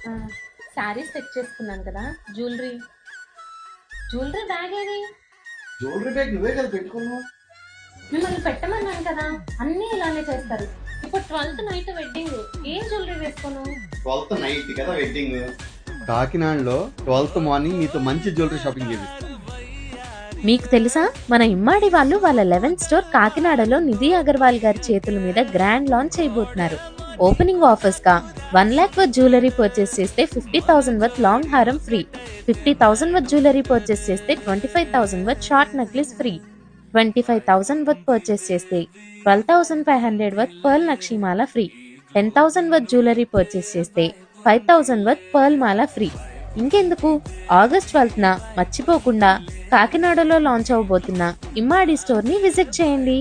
ఆ! శారీస్ సెట్ చేసుకున్నాను కదా! జ్యువెలరీ, జ్యువెలరీ బ్యాగ్ ఏది? జ్యువెలరీ బ్యాగ్ నువ్వే కదా పెట్టుకున్నావు. మిమ్మల్ని పెట్టమన్నాను కదా! అన్నీ ఇలానే చేస్తారు. ఇప్పుడు 12థ్ నైట్ వెడ్డింగ్. ఏం జ్యువెలరీ వేసుకోను? 12th నైట్ కదా వెడ్డింగ్. కాకినాడలో 12th మార్నింగ్ నీతో మంచి జ్యువెలరీ షాపింగ్ చేపిస్తా. మీకు తెలుసా, మన ఇమ్మాడి వాళ్ళు వాళ్ళ 11th స్టోర్ కాకినాడలో నిధి అగర్వాల్ గారి చేతుల మీద గ్రాండ్ లాంచ్ చేయబోతున్నారు. ఓపెనింగ్ ఆఫర్స్ గా 1 lakh వర్త్ జ్యువెలరీ పర్చేస్ చేస్తే 50,000 వర్త్ లాంగ్ హారం ఫ్రీ, 50,000 వర్త్ జ్యువెలరీ పర్చేస్ చేస్తే 25,000 worth short necklace free, 25,000 worth purchase చేస్తే 12,500 వర్త్ పర్ల్ నక్షిమాల ఫ్రీ, 10,000 వర్త్ జ్యువెలరీ పర్చేస్ చేస్తే 5,000 వర్త్ పర్ల్ మాల ఫ్రీ. ఇంకెందుకు, ఆగస్ట్ 12న మర్చిపోకుండా కాకినాడలో లాంచ్ అవబోతున్న ఇమ్మాడి స్టోర్ ని విజిట్ చేయండి.